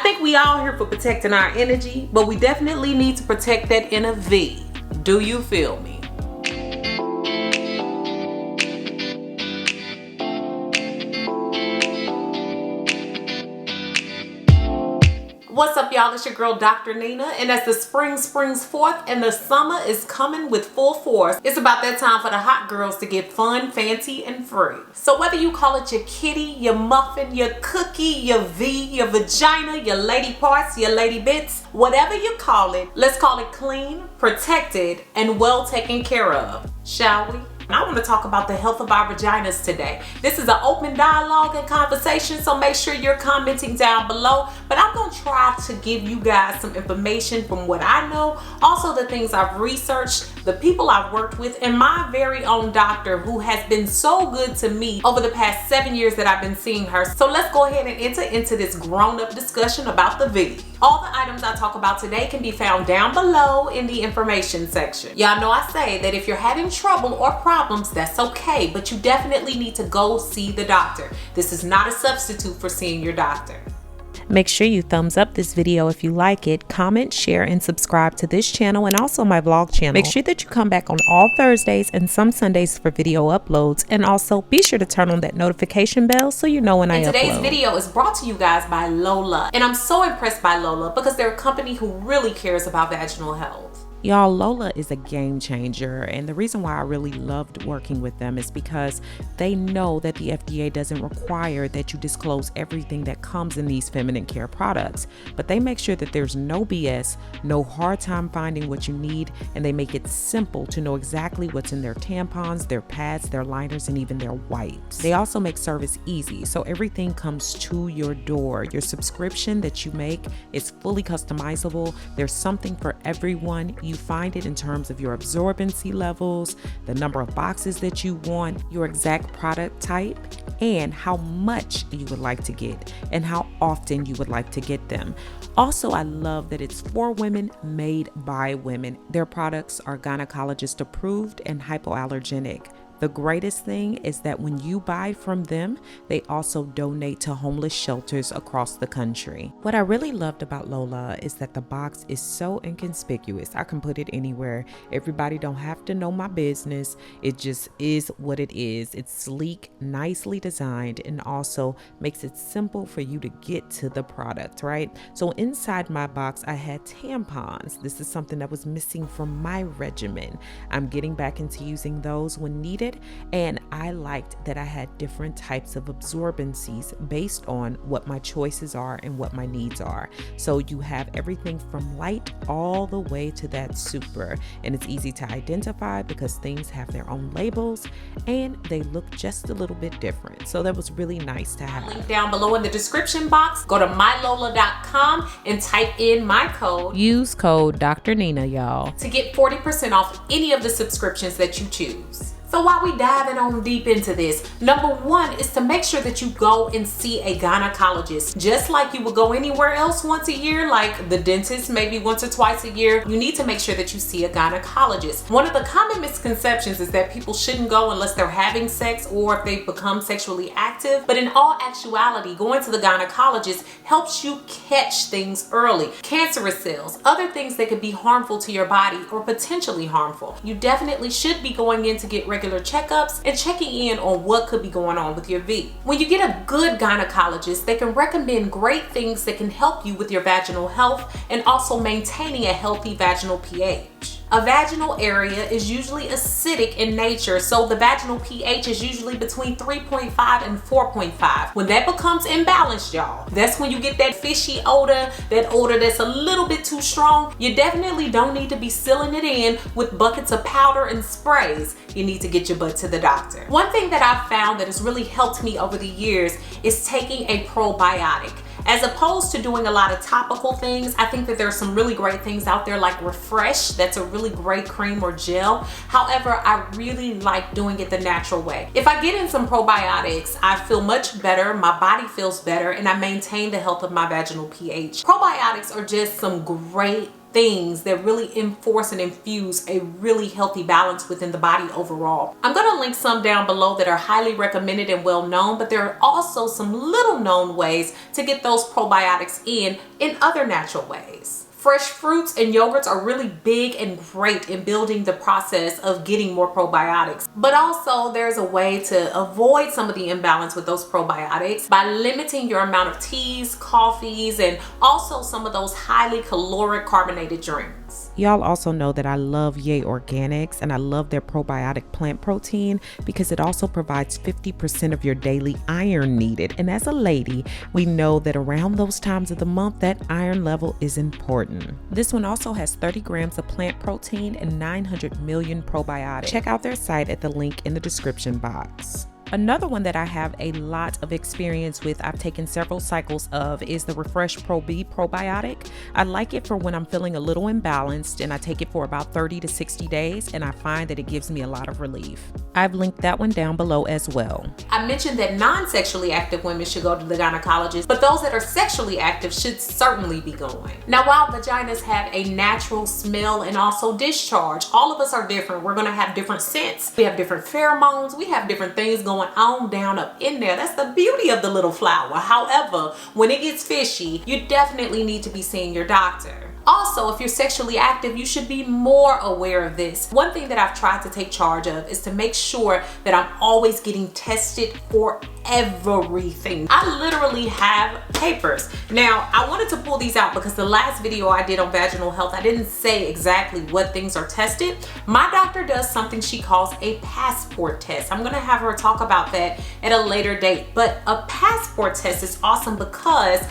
think we all here for protecting our energy, but we definitely need to protect that inner V. Do you feel me? What's up, y'all? It's your girl, Dr. Nina, and as the spring springs forth and the summer is coming with full force, it's about that time for the hot girls to get fun, fancy, and free. So whether you call it your kitty, your muffin, your cookie, your V, your vagina, your lady parts, your lady bits, whatever you call it, let's call it clean, protected, and well taken care of, shall we? I want to talk about the health of our vaginas today. This is an open dialogue and conversation, so make sure you're commenting down below. But I'm going to try to give you guys some information from what I know, also the things I've researched, the people I've worked with, and my very own doctor who has been so good to me over the past 7 years that I've been seeing her. So let's go ahead and enter into this grown-up discussion about the V. All the items I talk about today can be found down below in the information section. Y'all know I say that if you're having trouble or problems, that's okay, but you definitely need to go see the doctor. This is not a substitute for seeing your doctor. Make sure you thumbs up this video if you like it, comment, share, and subscribe to this channel and also my vlog channel. Make sure that you come back on all Thursdays and some Sundays for video uploads, and also be sure to turn on that notification bell so you know when I upload. Today's video is brought to you guys by Lola, and I'm so impressed by Lola because they're a company who really cares about vaginal health. Y'all, Lola is a game changer, and the reason why I really loved working with them is because they know that the FDA doesn't require that you disclose everything that comes in these feminine care products, but they make sure that there's no BS, no hard time finding what you need, and they make it simple to know exactly what's in their tampons, their pads, their liners, and even their wipes. They also make service easy, so everything comes to your door. Your subscription that you make is fully customizable. There's something for everyone. You find it in terms of your absorbency levels, the number of boxes that you want, your exact product type, and how much you would like to get and how often you would like to get them. Also, I love that it's for women, made by women. Their products are gynecologist approved and hypoallergenic. The greatest thing is that when you buy from them, they also donate to homeless shelters across the country. What I really loved about Lola is that the box is so inconspicuous. I can put it anywhere. Everybody don't have to know my business. It just is what it is. It's sleek, nicely designed, and also makes it simple for you to get to the product, right? So inside my box, I had tampons. This is something that was missing from my regimen. I'm getting back into using those when needed. And I liked that I had different types of absorbencies based on what my choices are and what my needs are. So you have everything from light all the way to that super, and it's easy to identify because things have their own labels and they look just a little bit different. So that was really nice to have. Link down below in the description box. Go to mylola.com and type in my code. Use code Dr. Nina, y'all, to get 40% off any of the subscriptions that you choose. So while we diving on deep into this, number one is to make sure that you go and see a gynecologist. Just like you would go anywhere else once a year, like the dentist maybe once or twice a year, you need to make sure that you see a gynecologist. One of the common misconceptions is that people shouldn't go unless they're having sex or if they've become sexually active. But in all actuality, going to the gynecologist helps you catch things early. Cancerous cells, other things that could be harmful to your body or potentially harmful. You definitely should be going in to get regular checkups and checking in on what could be going on with your V. When you get a good gynecologist, they can recommend great things that can help you with your vaginal health and also maintaining a healthy vaginal pH. A vaginal area is usually acidic in nature, so the vaginal pH is usually between 3.5 and 4.5. When that becomes imbalanced, y'all, that's when you get that fishy odor, that odor that's a little bit too strong. You definitely don't need to be sealing it in with buckets of powder and sprays. You need to get your butt to the doctor. One thing that I've found that has really helped me over the years is taking a probiotic. As opposed to doing a lot of topical things, I think that there's some really great things out there like Refresh. That's a really great cream or gel. However, I really like doing it the natural way. If I get in some probiotics, I feel much better, my body feels better, and I maintain the health of my vaginal pH. Probiotics are just some great things that really enforce and infuse a really healthy balance within the body overall. I'm going to link some down below that are highly recommended and well known, but there are also some little known ways to get those probiotics in other natural ways. Fresh fruits and yogurts are really big and great in building the process of getting more probiotics. But also there's a way to avoid some of the imbalance with those probiotics by limiting your amount of teas, coffees, and also some of those highly caloric carbonated drinks. Y'all also know that I love Yay Organics, and I love their probiotic plant protein because it also provides 50% of your daily iron needed. And as a lady, we know that around those times of the month, that iron level is important. This one also has 30 grams of plant protein and 900 million probiotics. Check out their site at the link in the description box. Another one that I have a lot of experience with, I've taken several cycles of, is the Refresh Pro B probiotic. I like it for when I'm feeling a little imbalanced, and I take it for about 30 to 60 days, and I find that it gives me a lot of relief. I've linked that one down below as well. I mentioned that non-sexually active women should go to the gynecologist, but those that are sexually active should certainly be going. Now, while vaginas have a natural smell and also discharge, all of us are different. We're gonna have different scents. We have different pheromones. We have different things going on down up in there. That's the beauty of the little flower. However, when it gets fishy, you definitely need to be seeing your doctor. Also, if you're sexually active, you should be more aware of this. One thing that I've tried to take charge of is to make sure that I'm always getting tested for everything. I literally have papers. Now, I wanted to pull these out because the last video I did on vaginal health, I didn't say exactly what things are tested. My doctor does something she calls a passport test. I'm gonna have her talk about that at a later date. But a passport test is awesome because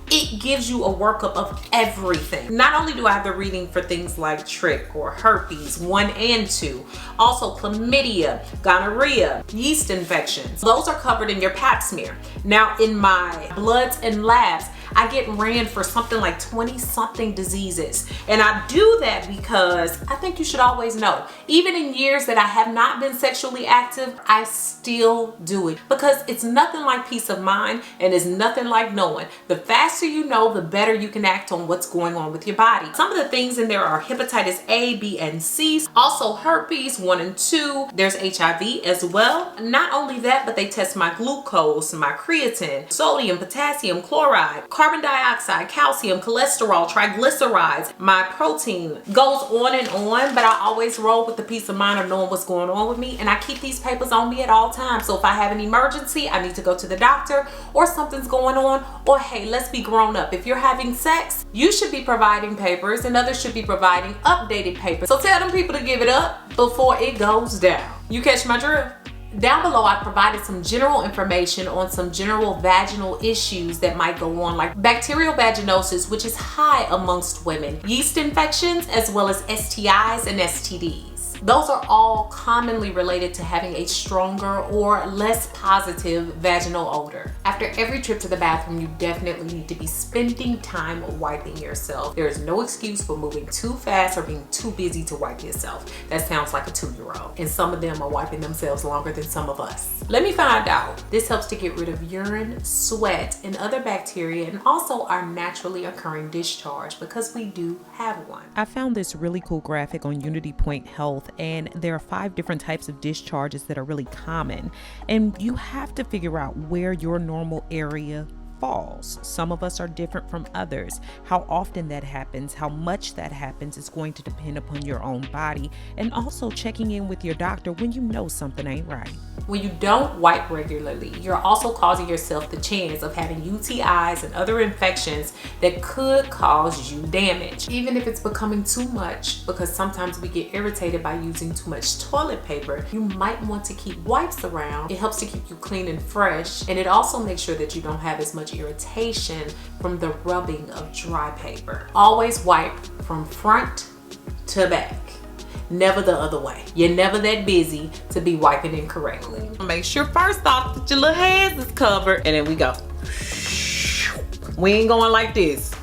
it gives you a workup of everything. Not only do I have the reading for things like trick or herpes 1 and 2, also chlamydia, gonorrhea, yeast infections. Those are covered in your pap smear. Now in my bloods and labs, I get ran for something like 20 something diseases. And I do that because I think you should always know, even in years that I have not been sexually active, I still do it because it's nothing like peace of mind, and it's nothing like knowing. The faster you know, the better you can act on what's going on with your body. Some of the things in there are hepatitis A, B, and C, also herpes 1 and 2. There's HIV as well. Not only that, but they test my glucose, my creatine, sodium, potassium, chloride, carbon dioxide, calcium, cholesterol, triglycerides, my protein. Goes on and on, but I always roll with the peace of mind of knowing what's going on with me, and I keep these papers on me at all times. So if I have an emergency, I need to go to the doctor, or something's going on, or hey, let's be grown up. If you're having sex, you should be providing papers, and others should be providing updated papers. So tell them people to give it up before it goes down. You catch my drift? Down below, I provided some general information on some general vaginal issues that might go on, like bacterial vaginosis, which is high amongst women, yeast infections, as well as STIs and STDs. Those are all commonly related to having a stronger or less positive vaginal odor. After every trip to the bathroom, you definitely need to be spending time wiping yourself. There is no excuse for moving too fast or being too busy to wipe yourself. That sounds like a 2-year-old. And some of them are wiping themselves longer than some of us. Let me find out. This helps to get rid of urine, sweat, and other bacteria, and also our naturally occurring discharge, because we do have one. I found this really cool graphic on Unity Point Health, and there are 5 different types of discharges that are really common, and you have to figure out where your normal area falls. Some of us are different from others. How often that happens, how much that happens, is going to depend upon your own body, and also checking in with your doctor when you know something ain't right. When you don't wipe regularly, you're also causing yourself the chance of having UTIs and other infections that could cause you damage, even if it's becoming too much, because sometimes we get irritated by using too much toilet paper. You might want to keep wipes around. It helps to keep you clean and fresh, and it also makes sure that you don't have as much irritation from the rubbing of dry paper. Always wipe from front to back, never the other way. You're never that busy to be wiping incorrectly. Make sure first off that your little hands is covered, and then we go. We ain't going like this.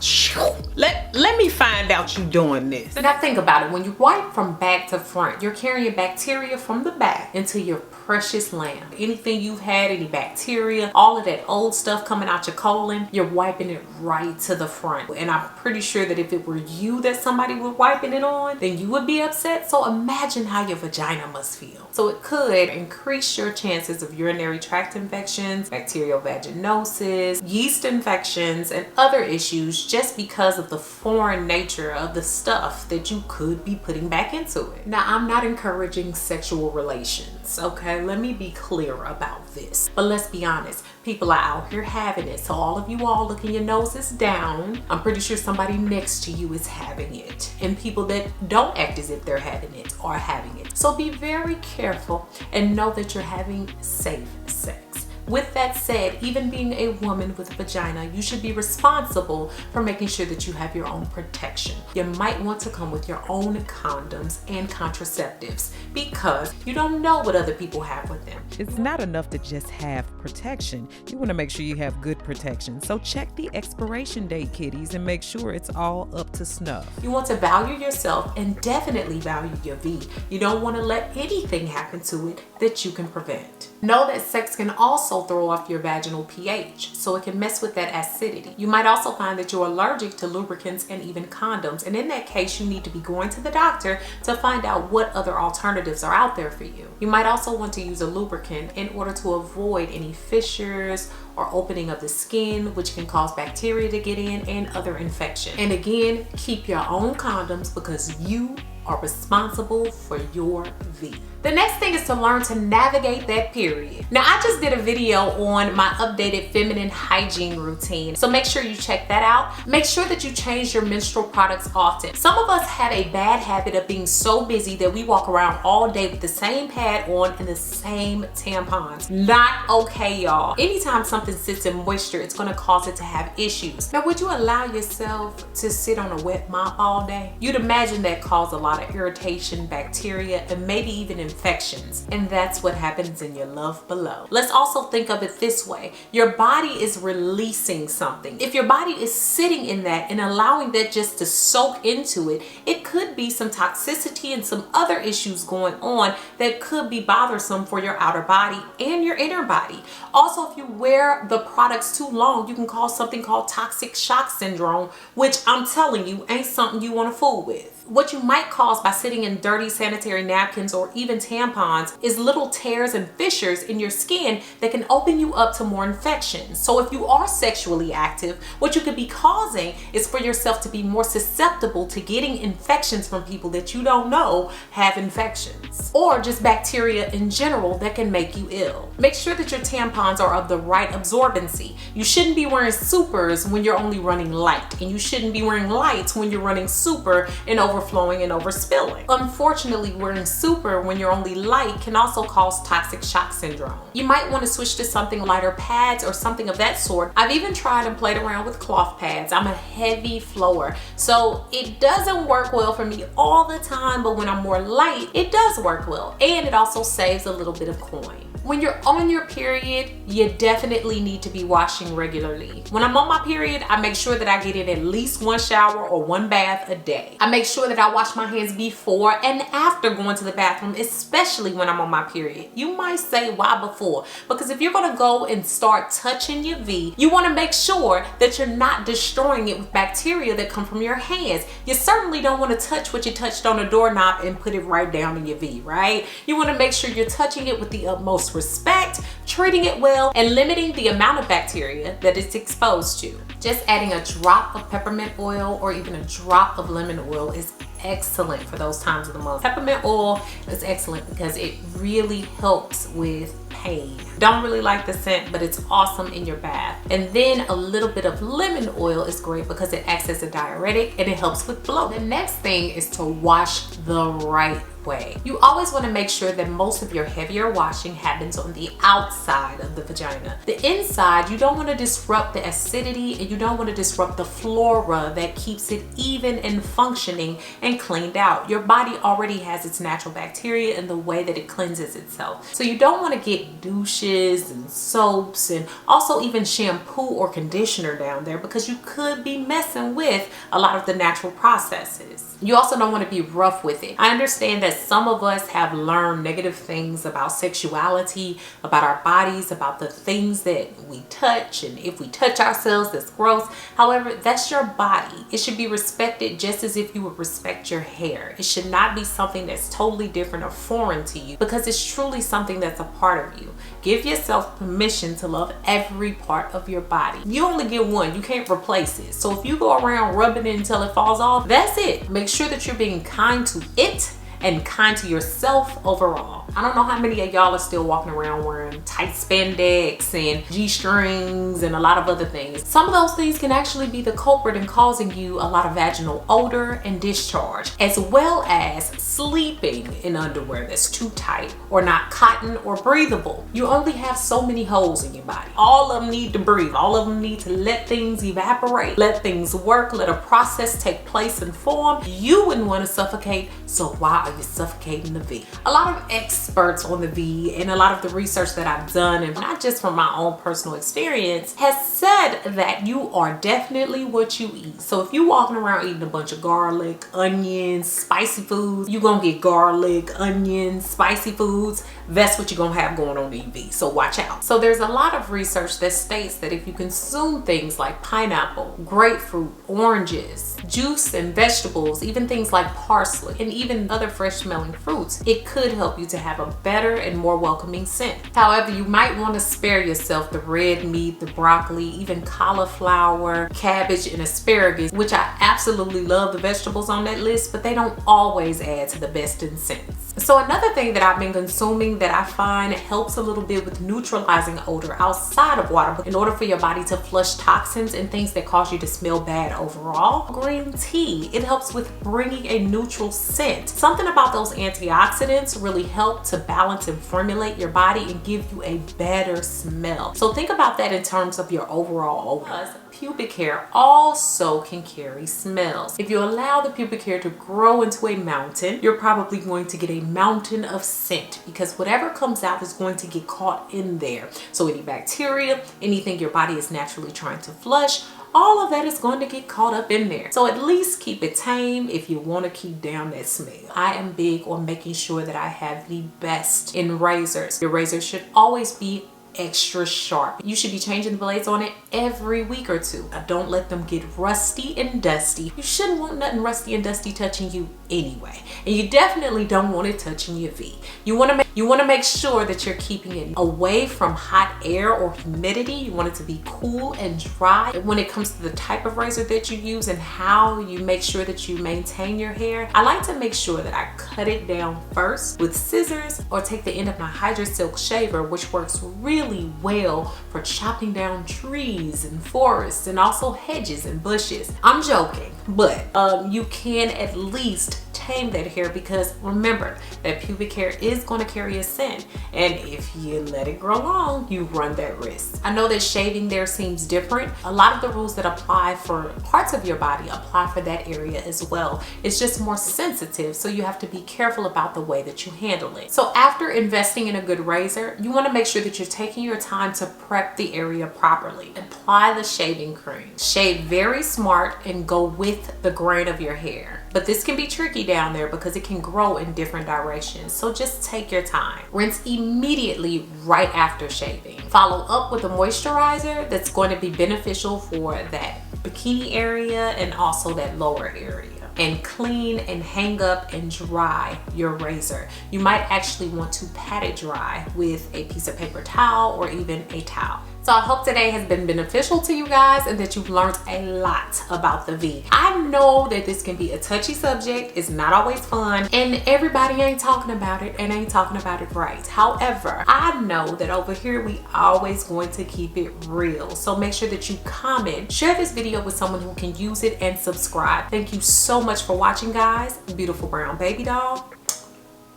Let me find out you doing this. Now think about it. When you wipe from back to front, you're carrying bacteria from the back into your precious lamb. Anything you've had, any bacteria, all of that old stuff coming out your colon, you're wiping it right to the front. And I'm pretty sure that if it were you that somebody was wiping it on, then you would be upset. So imagine how your vagina must feel. So it could increase your chances of urinary tract infections, bacterial vaginosis, yeast infections, and other issues just because of the foreign nature of the stuff that you could be putting back into it. Now, I'm not encouraging sexual relations, okay? Let me be clear about this. But let's be honest, people are out here having it. So all of you all looking your noses down, I'm pretty sure somebody next to you is having it. And people that don't act as if they're having it are having it. So be very careful and know that you're having safe sex. With that said, even being a woman with a vagina, you should be responsible for making sure that you have your own protection. You might want to come with your own condoms and contraceptives because you don't know what other people have with them. It's not enough to just have protection. You want to make sure you have good protection. So check the expiration date, kiddies, and make sure it's all up to snuff. You want to value yourself and definitely value your V. You don't want to let anything happen to it that you can prevent. Know that sex can also throw off your vaginal pH, so it can mess with that acidity. You might also find that you're allergic to lubricants and even condoms, and in that case, you need to be going to the doctor to find out what other alternatives are out there for you. You might also want to use a lubricant in order to avoid any fissures or opening of the skin, which can cause bacteria to get in and other infections. And again, keep your own condoms because you are responsible for your V. The next thing is to learn to navigate that period. Now, I just did a video on my updated feminine hygiene routine, so make sure you check that out. Make sure that you change your menstrual products often. Some of us have a bad habit of being so busy that we walk around all day with the same pad on and the same tampons. Not okay, y'all. Anytime something sits in moisture, it's gonna cause it to have issues. Now, would you allow yourself to sit on a wet mop all day? You'd imagine that causes a lot of irritation, bacteria, and maybe even infections. And that's what happens in your love below. Let's also think of it this way. Your body is releasing something. If your body is sitting in that and allowing that just to soak into it, it could be some toxicity and some other issues going on that could be bothersome for your outer body and your inner body. Also, if you wear the products too long, you can cause something called toxic shock syndrome, which I'm telling you ain't something you want to fool with. What you might cause by sitting in dirty sanitary napkins or even tampons is little tears and fissures in your skin that can open you up to more infections. So if you are sexually active, what you could be causing is for yourself to be more susceptible to getting infections from people that you don't know have infections, or just bacteria in general that can make you ill. Make sure that your tampons are of the right absorbency. You shouldn't be wearing supers when you're only running light, and you shouldn't be wearing lights when you're running super and overflowing and overspilling. Unfortunately, wearing super when you're only light can also cause toxic shock syndrome. You might want to switch to something lighter pads or something of that sort. I've even tried and played around with cloth pads. I'm a heavy flower, so it doesn't work well for me all the time, but when I'm more light, it does work well, and it also saves a little bit of coin. When you're on your period, you definitely need to be washing regularly. When I'm on my period, I make sure that I get in at least one shower or one bath a day. I make sure that I wash my hands before and after going to the bathroom, especially when I'm on my period. You might say, why before? Because if you're gonna go and start touching your V, you wanna make sure that you're not destroying it with bacteria that come from your hands. You certainly don't wanna touch what you touched on a doorknob and put it right down in your V, right? You wanna make sure you're touching it with the utmost respect, treating it well, and limiting the amount of bacteria that it's exposed to. Just adding a drop of peppermint oil or even a drop of lemon oil is excellent for those times of the month. Peppermint oil is excellent because it really helps with pain. Don't really like the scent, but it's awesome in your bath. And then a little bit of lemon oil is great because it acts as a diuretic and it helps with bloat. The next thing is to wash the right way. You always want to make sure that most of your heavier washing happens on the outside of the vagina. The inside, you don't want to disrupt the acidity and you don't want to disrupt the flora that keeps it even and functioning and cleaned out. Your body already has its natural bacteria in the way that it cleanses itself. So you don't want to get douches and soaps and also even shampoo or conditioner down there, because you could be messing with a lot of the natural processes. You also don't want to be rough with it. I understand that some of us have learned negative things about sexuality, about our bodies, about the things that we touch, and if we touch ourselves, that's gross. However, that's your body. It should be respected just as if you would respect your hair. It should not be something that's totally different or foreign to you, because it's truly something that's a part of you. Give yourself permission to love every part of your body. You only get one, you can't replace it. So if you go around rubbing it until it falls off, that's it. Make sure that you're being kind to it and kind to yourself overall. I don't know how many of y'all are still walking around wearing tight spandex and G-strings and a lot of other things. Some of those things can actually be the culprit in causing you a lot of vaginal odor and discharge, as well as sleeping in underwear that's too tight or not cotton or breathable. You only have so many holes in your body. All of them need to breathe. All of them need to let things evaporate, let things work, let a process take place and form. You wouldn't want to suffocate, so why are you suffocating the V? A lot of experts on the V and a lot of the research that I've done, and not just from my own personal experience, has said that you are definitely what you eat. So if you're walking around eating a bunch of garlic, onions, spicy foods, you're gonna get garlic, onions, spicy foods. That's what you're gonna have going on in V, so watch out. So there's a lot of research that states that if you consume things like pineapple, grapefruit, oranges, juice and vegetables, even things like parsley, and even other fresh smelling fruits, it could help you to have a better and more welcoming scent. However, you might want to spare yourself the red meat, the broccoli, even cauliflower, cabbage, and asparagus, which I absolutely love the vegetables on that list, but they don't always add to the best in scents. So another thing that I've been consuming that I find helps a little bit with neutralizing odor outside of water in order for your body to flush toxins and things that cause you to smell bad overall. Green tea, it helps with bringing a neutral scent. Something about those antioxidants really help to balance and formulate your body and give you a better smell. So think about that in terms of your overall odor. Pubic hair also can carry smells. If you allow the pubic hair to grow into a mountain, you're probably going to get a mountain of scent, because whatever comes out is going to get caught in there. So any bacteria, anything your body is naturally trying to flush, all of that is going to get caught up in there. So at least keep it tame if you want to keep down that smell. I am big on making sure that I have the best in razors. Your razor should always be extra sharp. You should be changing the blades on it every week or two. Don't let them get rusty and dusty. You shouldn't want nothing rusty and dusty touching you anyway. And you definitely don't want it touching your V. You want to make sure that you're keeping it away from hot air or humidity. You want it to be cool and dry. When it comes to the type of razor that you use and how you make sure that you maintain your hair, I like to make sure that I cut it down first with scissors or take the end of my Hydra Silk shaver, which works really well for chopping down trees and forests and also hedges and bushes. I'm joking, but you can at least tame that hair, because remember that pubic hair is going to carry a scent, and if you let it grow long, you run that risk. I know that shaving there seems different. A lot of the rules that apply for parts of your body apply for that area as well. It's just more sensitive, so you have to be careful about the way that you handle it. So after investing in a good razor, you want to make sure that you're taking your time to prep the area properly. Apply the shaving cream. Shave very smart and go with the grain of your hair. But this can be tricky down there because it can grow in different directions. So just take your time. Rinse immediately right after shaving. Follow up with a moisturizer that's going to be beneficial for that bikini area and also that lower area. And clean and hang up and dry your razor. You might actually want to pat it dry with a piece of paper towel or even a towel. So I hope today has been beneficial to you guys and that you've learned a lot about the V. I know that this can be a touchy subject. It's not always fun, and everybody ain't talking about it and ain't talking about it right. However, I know that over here we always going to keep it real. So make sure that you comment, share this video with someone who can use it, and subscribe. Thank you so much for watching, guys. Beautiful Brown Baby Doll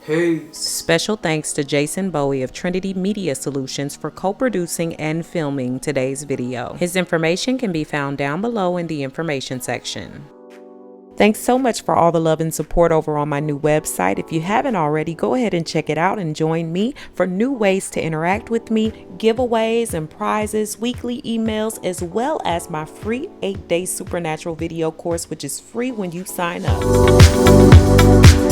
Peace. Special thanks to Jason Bowie of Trinity Media Solutions for co-producing and filming today's video. His information can be found down below in the information section. Thanks so much for all the love and support over on my new website. If you haven't already, go ahead and check it out and join me for new ways to interact with me, giveaways and prizes, weekly emails, as well as my free 8-day supernatural video course, which is free when you sign up.